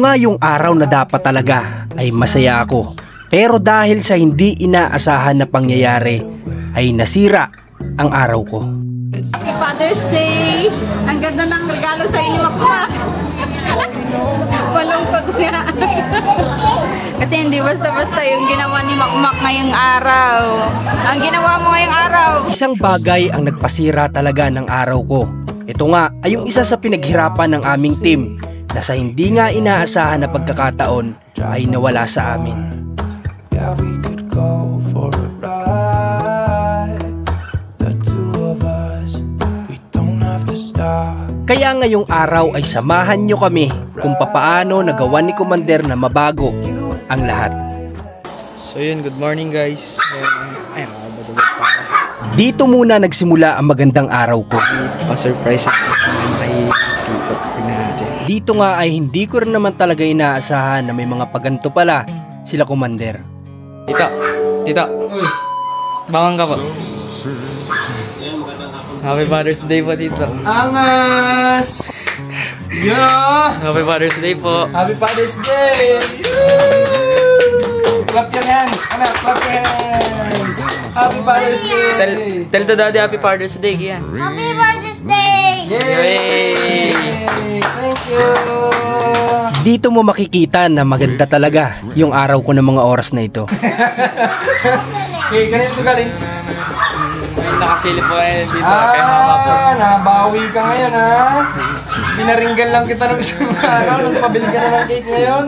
nga yung araw na dapat talaga ay masaya ako. Pero dahil sa hindi inaasahan na pangyayari ay nasira ang araw ko. Happy Father's Day! Ang ganda ng regalo sa inyo ako. Malungkot nga. Kasi hindi basta-basta yung ginawa ni Makmak ngayong araw. Ang ginawa mo ngayong araw. Isang bagay ang nagpasira talaga ng araw ko. Ito nga ay yung isa sa pinaghirapan ng aming team na sa hindi nga inaasahan na pagkakataon ay nawala sa amin. Yeah, we could go for a ride. The two of us, we don't have to stop. Kaya ngayong araw ay samahan nyo kami kung papaano nagawa ni Commander na mabago ang lahat. So yun, good morning guys. Ay, madulog pa. Dito muna nagsimula ang magandang araw ko. Pa-surprise kay Tito. Tignan natin. Dito nga ay hindi ko rin naman talaga inaasahan na may mga paganto pala sila Commander. Tito. Bangon ka po. Happy Father's Day po, Tito. Angas! Yeah! Happy Father's Day po. Happy Father's Day! Clap your hands! Anak, clap your hands! Happy Father's Day! Tell to Daddy Happy Father's Day, Kian. Happy Father's Day! Yay! Thank you! Dito mo makikita na maganda talaga yung araw ko ng mga oras na ito. Okay, ganito galing. May nakasilip po ngayon dito kay Mama po. Nabawi ka ngayon ha? Pinaringgan lang kita ng isang araw, nagpabili ka na ng cake ngayon.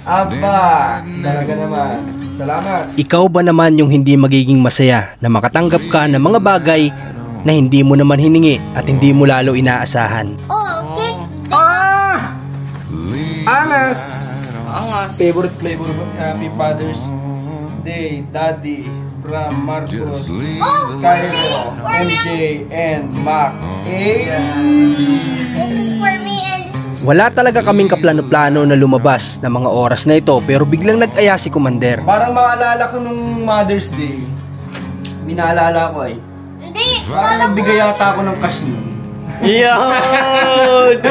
Aba, talaga naman. Salamat. Ikaw ba naman yung hindi magiging masaya na makatanggap ka ng mga bagay na hindi mo naman hiningi at hindi mo lalo inaasahan? Oh, cake! Angas! Angas. Favorite flavor mo? Happy Father's Day, Daddy, from Marcos, Cairo, MJ, and Mac. This is for me and this is... Wala talaga kaming kaplano-plano na lumabas ng mga oras na ito pero biglang nag-aya si Commander. Parang maalala ko nung Mother's Day. Minaalala ko ay. Hindi! Parang nagbigay yata ako ng cash nun. Yun!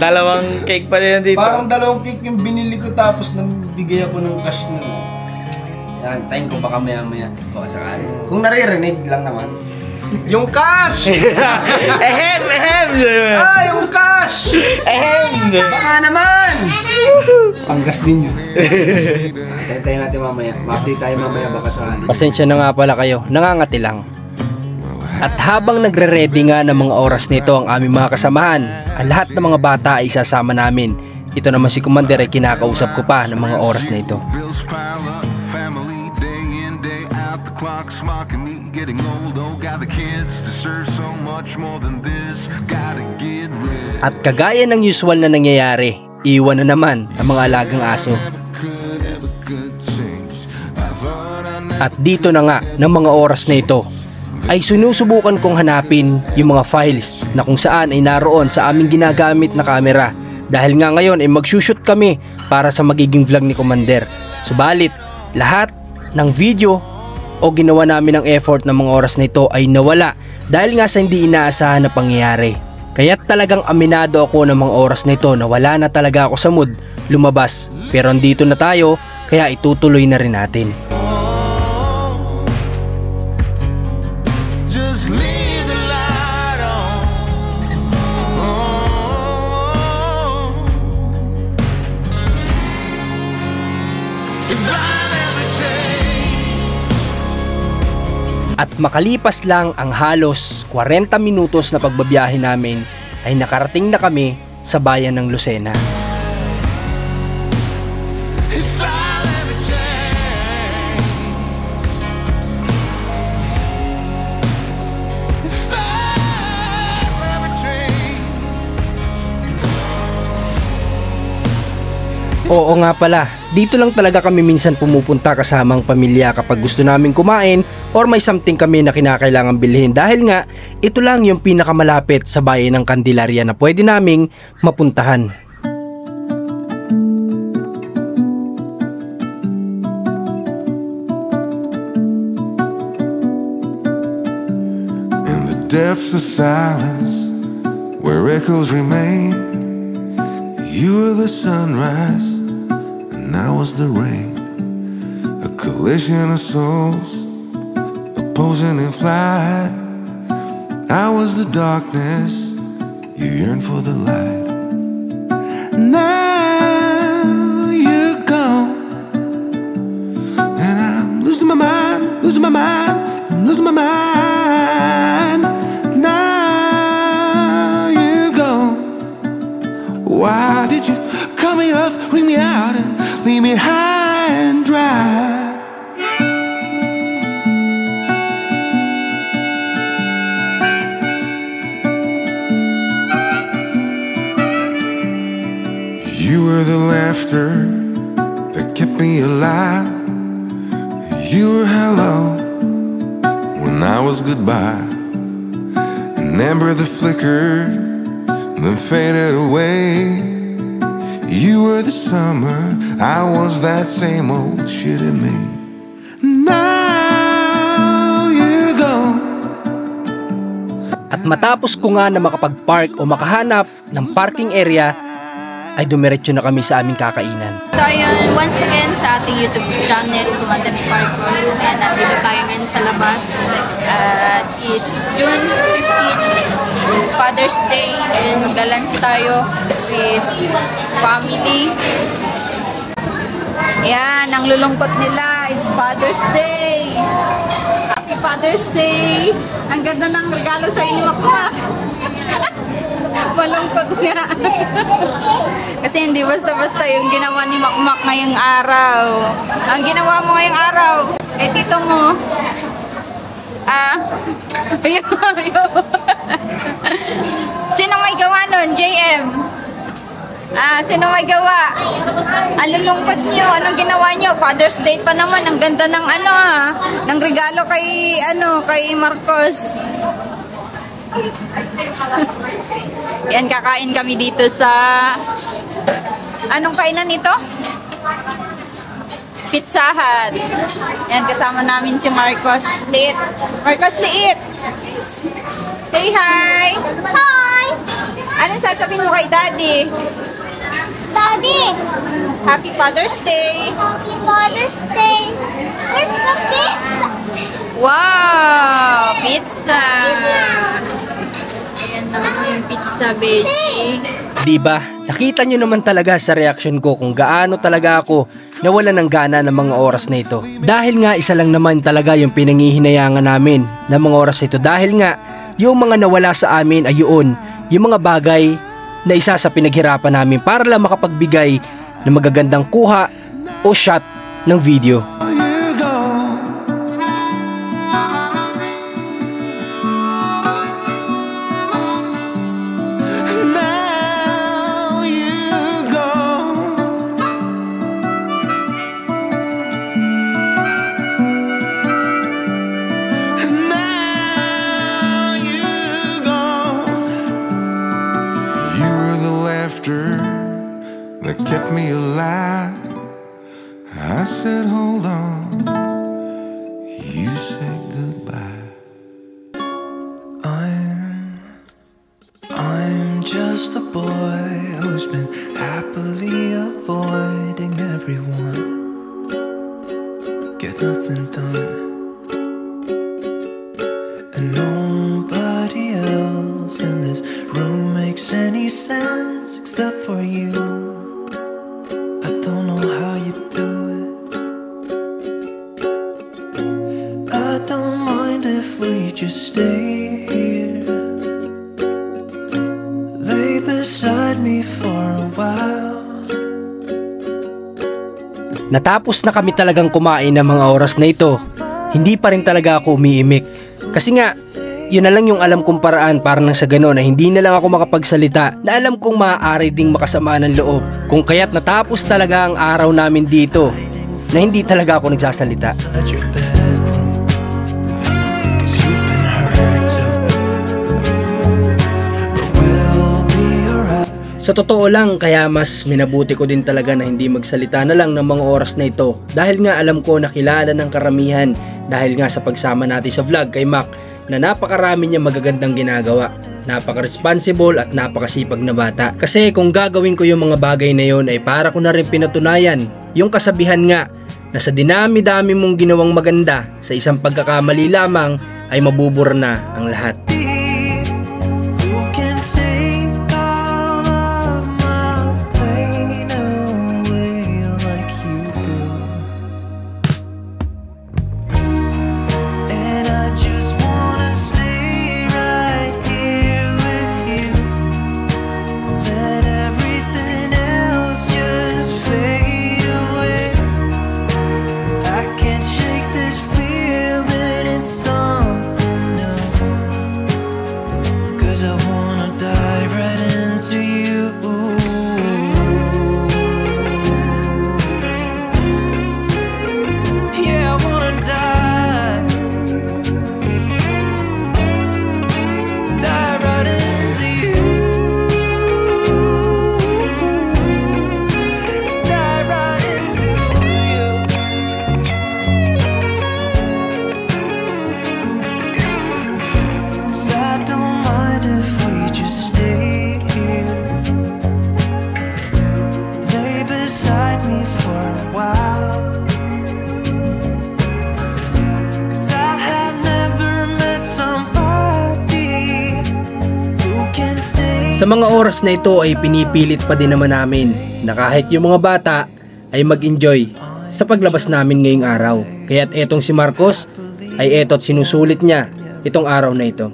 Dalawang cake pa rin dito. Parang dalawang cake yung binili ko tapos nabigay ako ng cash nun. Yan, tayo ko baka maya-maya. Baka sakali. Kung naririnig lang naman. Yung cash! Ehem! Yung cash! Ehem! Baka naman! Panggas din yun. Tayo natin mamaya. Ma-update tayo mamaya baka sakali. Pasensya na nga pala kayo, nangangati lang. At habang nagre-ready nga ng mga oras nito ang aming mga kasamahan, ang lahat ng mga bata ay isasama namin. Ito naman si Commander ay kinakausap ko pa ng mga oras na ito. At kagaya ng usual na nangyayari, iwan na naman ang mga alagang aso. At dito na nga ng mga oras na ito ay sinusubukan kong hanapin yung mga files na kung saan ay naroon sa aming ginagamit na camera. Dahil nga ngayon ay magsushoot kami para sa magiging vlog ni Commander. Subalit, lahat ng video o ginawa namin ng effort ng mga oras na ito ay nawala dahil nga sa hindi inaasahan na pangyayari. Kaya't talagang aminado ako ng mga oras na ito na wala na talaga ako sa mood lumabas. Pero andito na tayo kaya itutuloy na rin natin. At makalipas lang ang halos 40 minutos na pagbabiyahe namin ay nakarating na kami sa bayan ng Lucena. Oo nga pala, dito lang talaga kami minsan pumupunta kasama ang pamilya kapag gusto namin kumain or may something kami na kinakailangan bilhin dahil nga ito lang yung pinakamalapit sa bayan ng Candelaria na pwede naming mapuntahan. In the depths of silence, where echoes remain, You were the sunrise, and I was the rain. A collision of souls, opposing in flight. I was the darkness, you yearned for the light. Now you're gone, and I'm losing my mind, losing my mind, I'm losing my mind. Now you're gone. Why did you cut me up, ring me out, and leave me high and dry? You were the laughter that kept me alive. You were hello when I was goodbye. An ember that flickered then faded away. You were the summer, I was that same old shit in me. Now you're gone. At matapos ko nga na makapag-park o makahanap ng parking area, ay dumiretso na kami sa aming kakainan. So ayun, once again sa ating YouTube channel, Commander Marcos. Ayan, nandito tayo ngayon sa labas. At it's June 15, Father's Day. And magla-lunch tayo with family. Ayan, ang lulungkot nila. It's Father's Day. Happy Father's Day. Ang ganda ng regalo sa inyo, Makmak. Malungkot nga. Kasi hindi basta-basta yung ginawa ni Makmak ngayong araw. Ang ginawa mo ngayong araw, eh tito mo. Sino may gawa nun? JM? Sino may gawa? Ang lulungkot nyo. Anong ginawa nyo? Father's Day pa naman. Ang ganda ng ng regalo kay Marcos. Yan, kakain kami dito sa anong kainan ito? Pizza Hut. Yan, kasama namin si Marcos Liit. Marcos Liit! Say hi! Hi! Anong sasabihin mo kay Daddy? Daddy! Happy Father's Day! Happy Father's Day! Where's the pizza? Wow! Pizza! Ayan naman yung pizza, baby. Diba? Nakita nyo naman talaga sa reaction ko kung gaano talaga ako nawala ng gana ng mga oras na ito. Dahil nga isa lang naman talaga yung pinangihinayangan namin ng mga oras na ito. Dahil nga yung mga nawala sa amin ay yun, yung mga bagay na isa sa pinaghirapan namin para lang makapagbigay ng magagandang kuha o shot ng video. That kept me alive. I said hold on, you said goodbye. I'm just a boy who's been happily avoiding everyone. Get nothing done, and nobody else in this room makes any sense except for you. I don't know how you do it. I don't mind if we just stay here. Lay beside me for a while. Natapos na kami talagang kumain ng mga oras na ito. Hindi pa rin talaga ako umiimik. Kasi nga, yun na lang yung alam kong paraan para nang sa gano'n na hindi na lang ako makapagsalita na alam kong maaari ding makasama ng loob. Kung kaya't natapos talaga ang araw namin dito na hindi talaga ako nagsasalita. Sa totoo lang, kaya mas minabuti ko din talaga na hindi magsalita na lang ng mga oras na ito dahil nga alam ko na kilala ng karamihan dahil nga sa pagsama natin sa vlog kay Mac na napakarami niya magagandang ginagawa. napaka-responsible at napakasipag na bata. Kasi kung gagawin ko yung mga bagay na yon ay para ko na rin pinatunayan yung kasabihan nga na sa dinami-dami mong ginawang maganda, sa isang pagkakamali lamang ay mabubura na ang lahat. Sa mga oras na ito ay pinipilit pa din naman namin na kahit yung mga bata ay mag-enjoy sa paglabas namin ngayong araw. Kaya't etong si Marcos ay eto't sinusulit niya itong araw na ito.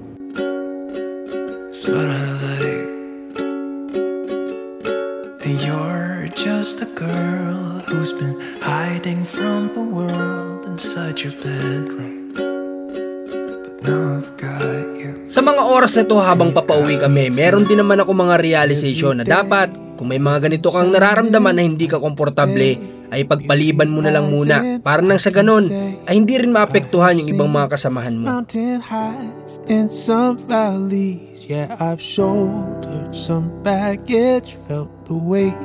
And you're just a girl who's been hiding from the world inside your bedroom. But now I've got you. Sa mga oras na to habang papauwi kami, meron din naman ako mga realization na dapat kung may mga ganito kang nararamdaman na hindi ka komportable ay pagpaliban mo na lang muna para nang sa ganun ay hindi rin maapektuhan yung ibang mga kasamahan mo. Mountain highs and some valleys, yeah, I've shouldered some baggage, felt the weight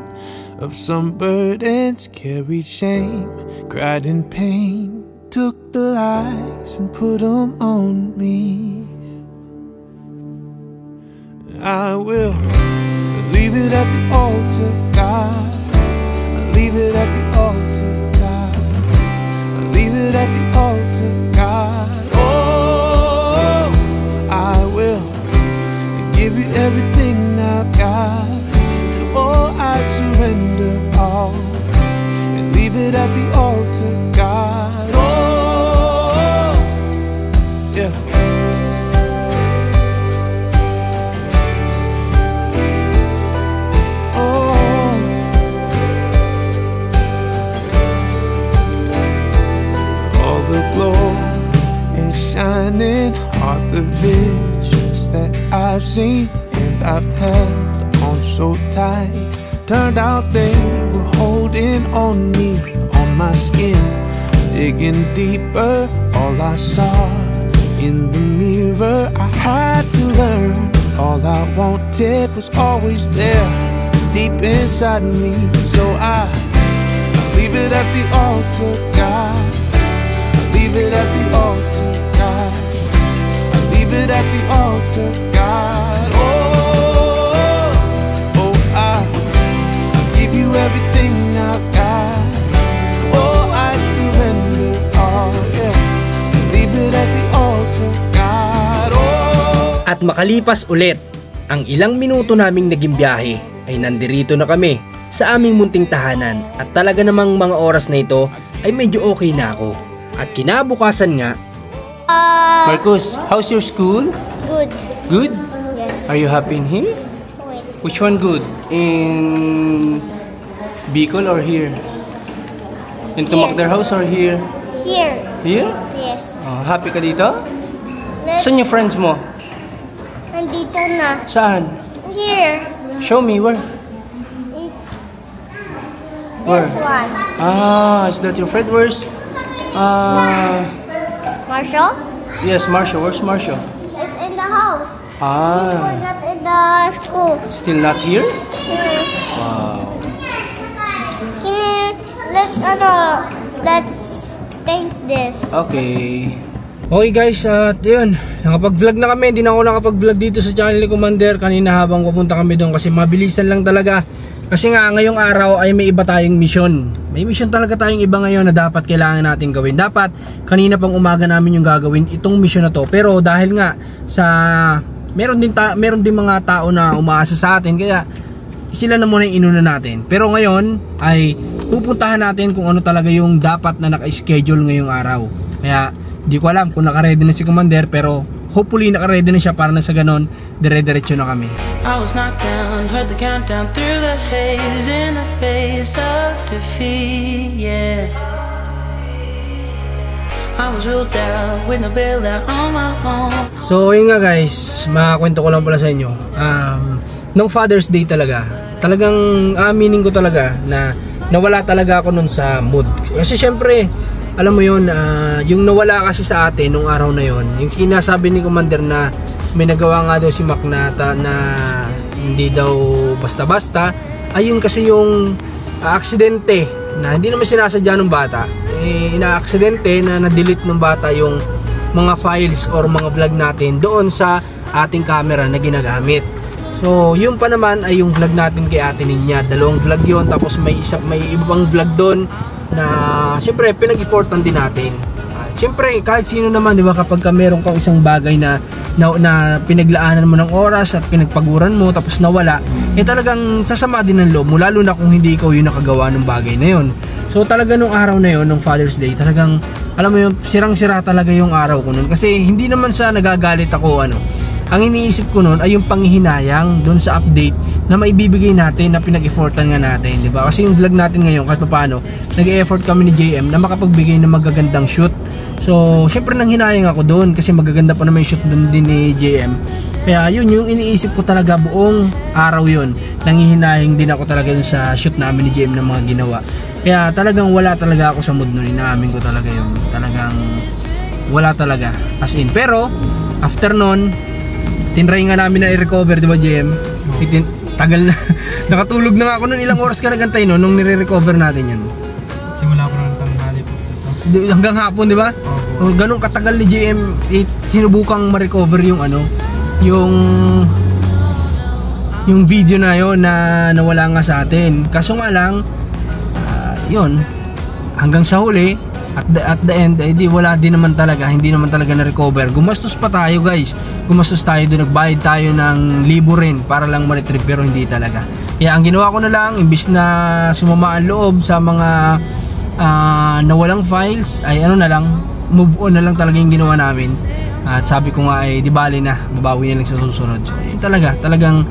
of some burdens, carried shame, cried in pain, took the lies and put them on me. I will leave it at the altar, God. I leave it at the altar, God. I leave it at the altar, God. Oh, I will give you everything I've got. Oh, I surrender all and leave it at the altar, God. Oh, yeah. Shining are the visions that I've seen and I've held on so tight. Turned out they were holding on me, on my skin, digging deeper. All I saw in the mirror, I had to learn. All I wanted was always there, deep inside me. So I leave it at the altar, God. I leave it at the altar, God. I leave it at the altar, God. Oh, oh, I give you everything I've got. Oh, I surrender all, yeah. Leave it at the altar, God. Oh. At makalipas ulit ang ilang minuto naming naging biyahe ay nandirito na kami sa aming munting tahanan at talaga namang mga oras na ito ay medyo okay na ako. At kinabukasan nga, Marcos, how's your school? Good. Good? Yes. Are you happy in here? Wait. Which one good? In Bicol or here? In Tumakder house or here? Here. Here? Yes. Oh, happy ka dito? Let's. Saan yung friends mo? Nandito na. Saan? Here. Show me, where? It's Where? this one. Ah, is that your friend? Where's? Marshall? Yes, Marshall. Where's Marshall? It's in the house. Ah, We're not in the school. still not here? Here. Wow. Here. Let's paint this. Okay. Okay guys, at yun, nakapag-vlog na kami. Hindi na ako nakapag-vlog dito sa channel ni Commander kanina habang pupunta kami doon kasi mabilisan lang talaga. Kasi nga ngayong araw ay may iba tayong mission. May mission talaga tayong iba ngayon na dapat kailangan natin gawin. Dapat kanina pang umaga namin yung gagawin itong mission na to. Pero dahil nga sa meron din mga tao na umaasa sa atin, kaya sila na muna yung inuna natin. Pero ngayon ay pupuntahan natin kung ano talaga yung dapat na naka-schedule ngayong araw. Kaya di ko alam kung naka-ready na si Commander, pero hopefully naka-ready na siya para na sa ganon dire-diretso na kami. I was knocked down, heard the countdown through the haze in the face of defeat, yeah. I was ruled out with no bailout on my own. So yun nga guys, makakwento ko lang pala sa inyo. Nung Father's Day talagang aminin ko talaga na nawala talaga ako nun sa mood. Kasi syempre alam mo yun, yung nawala kasi sa atin nung araw na yun, yung sinasabi ni Commander na may nagawa nga daw si Mac na hindi daw basta-basta, ayun kasi yung aksidente na hindi naman sinasadya ng bata, ina-aksidente na na-delete ng bata yung mga files or mga vlog natin doon sa ating camera na ginagamit. So yun pa naman ay yung vlog natin kay Ate Ninya, dalawang vlog yun, tapos may ibang vlog doon na siyempre pinag-effortan din natin. Siyempre kahit sino naman, di ba, kapag meron kang isang bagay na pinaglaanan mo ng oras at pinagpaguran mo tapos nawala, talagang sasama din ng loob mo, lalo na kung hindi ikaw yung nakagawa ng bagay na yun. So talaga nung araw na yun, nung Father's Day, talagang alam mo yun, sirang-sira talaga yung araw ko nun. Kasi hindi naman sa nagagalit ako, ang iniisip ko nun ay yung panghihinayang doon sa update na maibibigay natin, na pinag-effortan nga natin, di ba? Kasi yung vlog natin ngayon, kahit paano, nag-e-effort kami ni JM na makapagbigay ng magagandang shoot. So, syempre nang hinayang ako doon kasi magaganda pa naman yung shoot doon din ni JM. Kaya yun, yung iniisip ko talaga buong araw yun. Nanghihinayang din ako talaga dun sa shoot namin ni JM ng mga ginawa. Kaya talagang wala talaga ako sa mood nun. Inaamin ko talaga yun. Talagang wala talaga. As in. Pero, after nun, tinry nga namin na i-recover, di ba JM? Tagal na. Nakatulog na nga ako nun. Ilang oras ka nagantay no, nung nire-recover natin yun? Simula ko ng tanghali po ito. Hanggang hapon, di ba? Oh, ganun katagal ni JM sinubukang ma-recover yung yung video na yon na nawala nga sa atin. Kaso nga lang, yun, hanggang sa huli, at the end, di wala din naman talaga, hindi naman talaga na-recover. Gumastos pa tayo guys. Gumastos tayo doon, nagbayad tayo ng libo rin para lang ma-retrieve, pero hindi talaga. Kaya ang ginawa ko na lang, imbis na sumama ang loob sa mga nawalang files, ay na lang, move on na lang talaga yung ginawa namin. At sabi ko nga ay di bali na, babawi na lang sa susunod. So yun talagang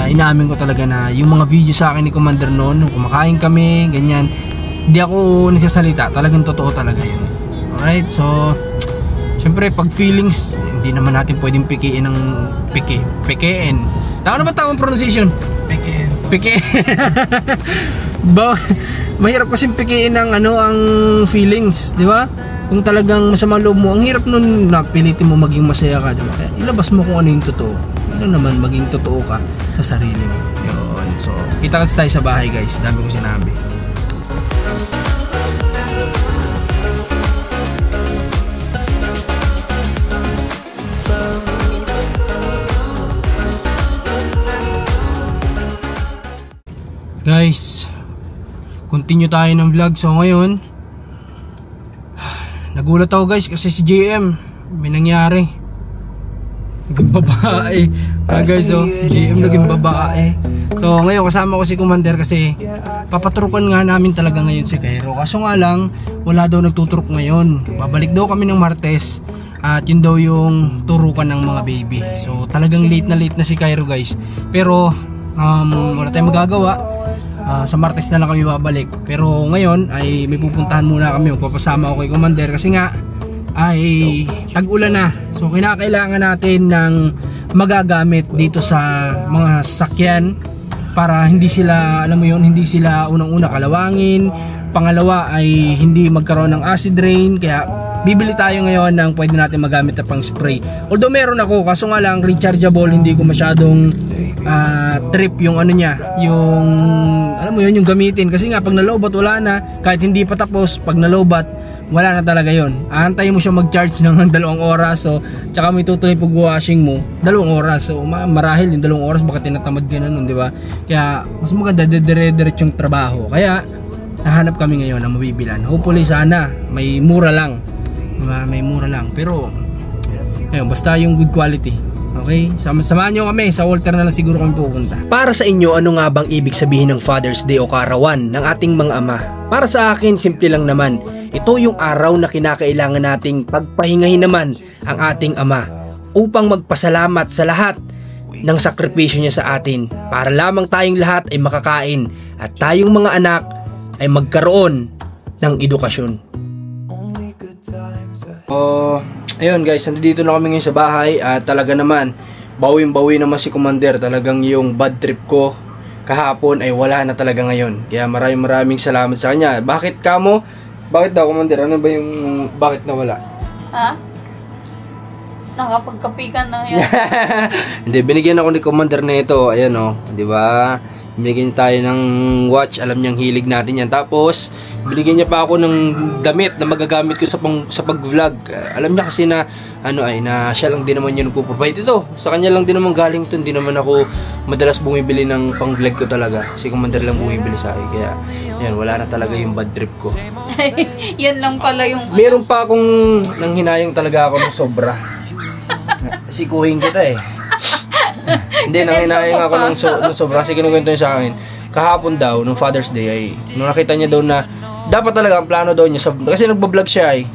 inaamin ko talaga na yung mga video sa akin ni Commander noon, kumakain kami, ganyan, hindi ako nagsasalita, talagang totoo talaga yun. Alright, so syempre pag feelings, hindi naman natin pwedeng pikiin ng pikiin. Ano ba tamang pronunciation? Pikiin. Mahirap kasing pikiin ng ang feelings, di ba? Kung talagang masama loob mo, ang hirap nun na pilitin mo maging masaya ka, di ba? Kaya ilabas mo kung ano yung totoo. Ano naman, maging totoo ka sa sarili mo. Yun. So, kita kasi tayo sa bahay guys, dami ko sinabi. Guys, continue tayo ng vlog. So ngayon, nagulat ako guys kasi si JM may nangyari, naging babae. Guys, si JM naging babae. So ngayon kasama ko si Commander kasi papatrukan nga namin talaga ngayon si Cairo. Kaso nga lang, wala daw nagtuturok ngayon. Babalik daw kami ng Martes at yun daw yung turukan ng mga baby. So talagang late na si Cairo guys. Pero wala tayong magagawa. Sa Martes na lang kami babalik. Pero ngayon ay may pupuntahan muna kami. Magpapasama ako kay Commander kasi nga ay tag-ulan na. So kinakailangan natin ng magagamit dito sa mga sasakyan para hindi sila, alam mo yun, hindi sila unang-una kalawangin. Pangalawa ay hindi magkaroon ng acid rain. Kaya bibili tayo ngayon ng pwede natin magamit na pang spray. Although meron ako, kaso nga lang rechargeable, hindi ko masyadong trip yung niya, yung alam mo yun, yung gamitin. Kasi nga pag nalobat wala na, kahit hindi pa tapos, pag nalobat wala na talaga yon. Aantayin mo siya mag-charge ng 2 oras. So, tsaka may tutuloy pag-washing mo, 2 oras. So, marahil yung 2 oras, baka tinatamad ka na nun, di ba? Kaya, mas maganda, dire-diretsong trabaho. Kaya, nahanap kami ngayon ng mabibilan. Hopefully, sana, may mura lang. Diba? May mura lang. Pero, ayun, basta yung good quality. Okay? Samahan nyo kami. Sa Walter na lang siguro kami pupunta. Para sa inyo, ano nga bang ibig sabihin ng Father's Day o kaarawan ng ating mga ama? Para sa akin, simple lang naman. Ito yung araw na kinakailangan nating pagpahingahin naman ang ating ama upang magpasalamat sa lahat ng sakripisyo niya sa atin para lamang tayong lahat ay makakain at tayong mga anak ay magkaroon ng edukasyon. Ayun guys, nandito na kami ngayon sa bahay at talaga naman bawing-bawi naman si Commander. Talagang yung bad trip ko kahapon ay wala na talaga ngayon. Kaya maraming salamat sa kanya. Bakit kamo? Bakit daw Commander? Ano ba yung bakit nawala? Ha? Nakapagkapi ka na yan. Hindi, binigyan ako ni Commander na ito. Ayan o, di ba? Binigyan tayo ng watch. Alam niyang hilig natin yan. Tapos, binigyan niya pa ako ng damit na magagamit ko sa pag-vlog. Alam niya kasi na, na siya lang din naman yung nagpo-provide ito. Sa kanya lang din naman galing ito. Hindi naman ako madalas bumibili ng pang-vlog ko talaga. Si Commander lang bumibili sa akin. Kaya, yan, wala na talaga yung bad trip ko. Yan lang pala yung... Meron pa akong nanghinayang talaga ako ng sobra. Sikuhin kita eh. Hindi, nanghinayang ako ng sobra kasi kinukwento niya sa akin. Kahapon daw, nung Father's Day ay, nung nakita niya daw na dapat talaga ang plano daw niya kasi nagbablog siya ay,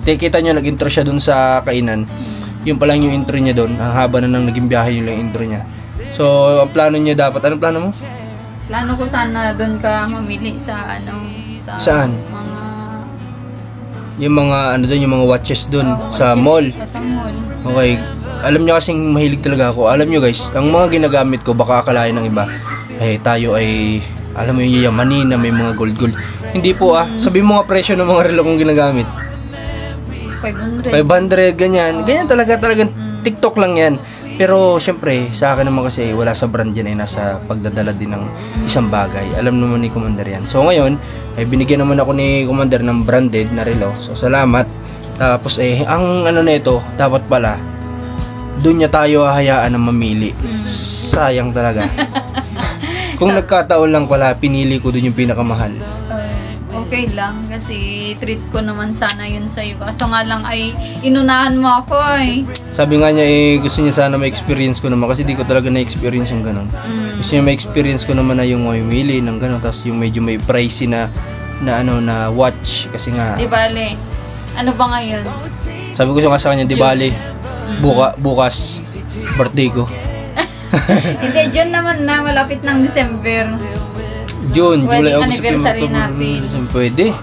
kita niya nag-intro siya dun sa kainan. Yun pa lang yung intro niya dun. Ang haba na nang naging biyahe yung intro niya. So, ang plano niya dapat, anong plano mo? Plano ko sana dun ka mamili sa saan? Yung mga yung mga watches dun sa mall. Sa mall. Okay. Alam niyo kasing mahilig talaga ako. Alam niyo guys, ang mga ginagamit ko baka akalain ng iba. Tayo ay alam mo yung yamanin na may mga gold. Hindi po sabihin mo nga presyo ng mga relo kong ginagamit. 500 ganyan. Ganyan talagang TikTok lang yan. Pero syempre, sa akin naman kasi wala sa brand yan, nasa pagdadala din ng isang bagay. Alam naman ni Commander yan. So ngayon, binigyan naman ako ni Commander ng branded na relo. So salamat. Tapos ang na ito, dapat pala doon niya tayo hahayaan na mamili. Sayang talaga. Kung nagkataon lang pala, pinili ko doon yung pinakamahal. Okay lang, kasi treat ko naman sana yun sa'yo. Kaso nga lang ay inunahan mo ako eh. Sabi nga niya gusto niya sana ma-experience ko naman kasi di ko talaga na-experience yung ganun. Gusto niya ma-experience ko naman na yung mamili ng ganun. Tapos yung medyo may pricey na watch. Kasi nga... Di bale, ano ba ngayon? Sabi ko nga sa kanya, di bale, bukas, birthday ko. Hindi, June naman na, malapit ng December. June, July, August, anniversary natin. Pwede.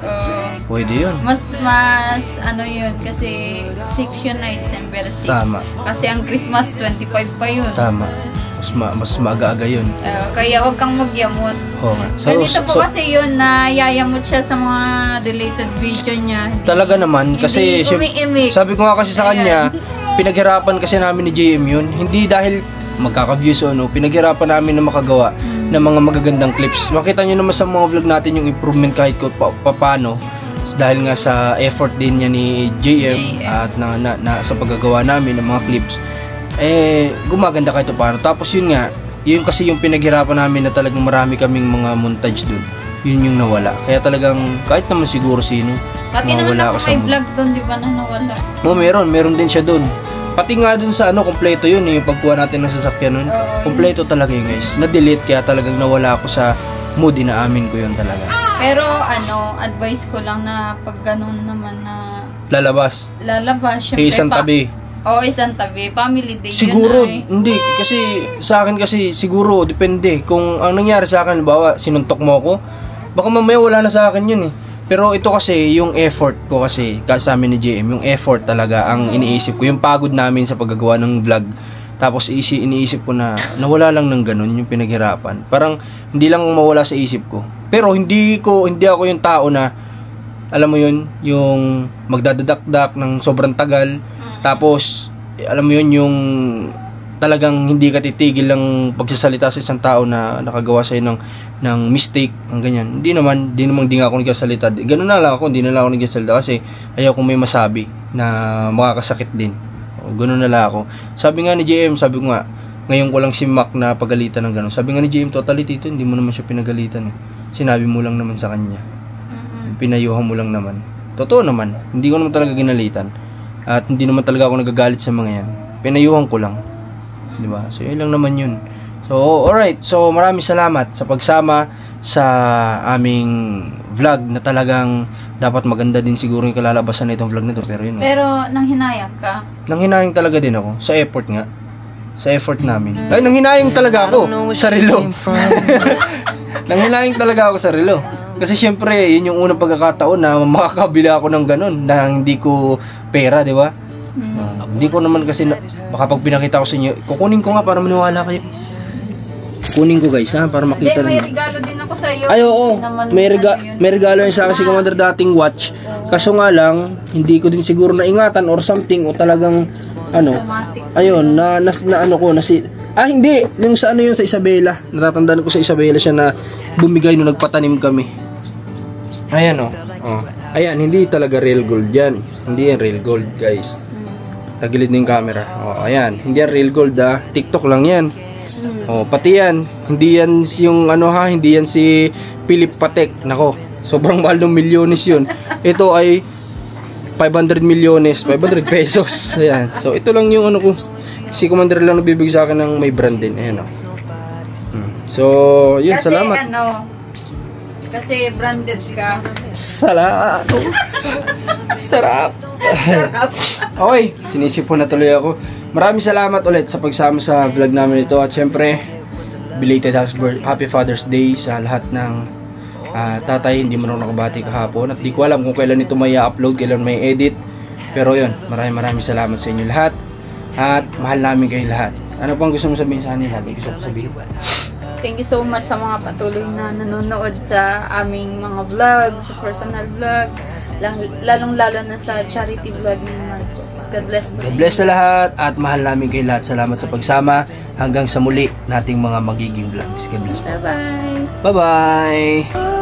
Pwede yun. Mas yun, kasi 6 yun na, December 6. Tama. Kasi ang Christmas, 25 pa yun. Tama. Mas maaga-aga yun. Kaya wag kang magyamot. Oo nga. Ganito po kasi yun na yayamot siya sa mga deleted video niya. Talaga naman, kasi sabi ko nga kasi sa kanya, pinaghirapan kasi namin ni JM yun. Hindi dahil magkaka-views pinaghirapan namin na makagawa ng mga magagandang clips. Makita nyo naman sa mga vlog natin yung improvement kahit paano. Dahil nga sa effort din niya ni JM at sa paggagawa namin ng mga clips, gumaganda kahit paano. Tapos yun nga, yun kasi yung pinaghirapan namin na talagang marami kaming mga montage dun. Yun yung nawala. Kaya talagang kahit naman siguro sino, pati naman ako may vlog dun, di ba, na nawala? Meron din siya dun. Pati nga dun sa kompleto yun, yung pagkuha natin ng sasakyan nun. Kompleto talaga yun guys. Na-delete kaya talagang nawala ako sa mood, inaamin ko yun talaga. Pero advice ko lang na pag ganun naman na lalabas, syempre isang tabi. Isang tabi, family day siguro yun hindi, kasi sa akin kasi siguro depende kung ang nangyari sa akin, bawa sinuntok mo ako, baka mamaya wala na sa akin yun Pero ito kasi, yung effort ko kasi sa amin ni JM, yung effort talaga ang iniisip ko, yung pagod namin sa paggagawa ng vlog. Tapos iniisip ko na nawala lang ng ganun yung pinaghirapan. Parang hindi lang mawala sa isip ko. Pero hindi ako yung tao na, alam mo yun, yung magdadadakdak ng sobrang tagal. Tapos, alam mo yun, yung talagang hindi ka titigil ng pagsasalita sa isang tao na nakagawa sa'yo ng mistake, ang ganyan. Hindi naman di nga ako nagsasalita. Ganun na lang ako, hindi na lang ako nagsasalita kasi ayaw kong may masabi na makakasakit din. O, ganun na lang ako. Sabi nga ni JM, sabi ko nga, ngayon ko lang si Mac na pagalitan ng ganun. Sabi nga ni JM, totally tito, hindi mo naman siya pinagalitan eh. Sinabi mo lang naman sa kanya. Pinayuhan mo lang naman. Totoo naman, hindi ko naman talaga ginalitan. At hindi naman talaga ako nagagalit sa mga yan. Pinayuhan ko lang. Diba? So, yun lang naman yun. So, alright. So, maraming salamat sa pagsama sa aming vlog na talagang dapat maganda din siguro yung kalalabasan na itong vlog na ito. Pero yun. Pero, nanghinayang ka? Nanghinayang talaga din ako. Sa effort nga. Sa effort namin. Ay, nanghinayang talaga ako sa relo. Nanghinayang talaga ako sa relo. Kasi syempre, yun yung unang pagkakataon na makakabila ako ng ganun na hindi ko pera, di ba? Hindi ko naman kasi baka pag pinakita ko sa inyo, kukunin ko nga para maniwala kayo. Kunin ko guys ha, para makita may rin. regalo din ako sa iyo. Ay oo, may regalo yun sa akin si Commander dating watch. Kaso nga lang, hindi ko din siguro naingatan or something o talagang ayun, na ano ko, hindi, yung sa ano yun sa Isabela. Natatandaan ko sa Isabela siya na bumigay nung nagpatanim kami. Ayan oh. Ayan, hindi talaga real gold yan. Hindi yan real gold guys. Tagilid na yung camera. Oh, ayan, hindi yan real gold ha. TikTok lang yan. Oh, pati yan, hindi yan yung hindi yan si Philip Patek. Nako, sobrang mahal ng milyones yun. Ito ay 500 milyones, 500 pesos. Ayan. So, ito lang yung ko. Si Commander lang nagbibigay sa akin ng may brand din. Ayan oh. So, yun, kasi, salamat. Kasi branded ka. Sarap. Sarap. Okay, sinisipon na tuloy ako. Maraming salamat ulit sa pagsama sa vlog namin ito. At syempre, belated Happy Father's Day sa lahat ng tatay. Hindi mo nang nakabati kahapon. At di ko alam kung kailan ito may upload, kailan may edit. Pero yun, maraming salamat sa inyo lahat. At mahal namin kayo lahat. Ano pang gusto mo sabihin sa kanila? Gusto ko sabihin. Thank you so much sa mga patuloy na nanonood sa aming mga vlog, sa personal vlog, lalong-lalo na sa charity vlog ni Marcos. God bless po. God bless sa lahat at mahal namin kayo lahat. Salamat sa pagsama. Hanggang sa muli nating mga magiging vlogs. God bless po. Bye-bye. Bye-bye.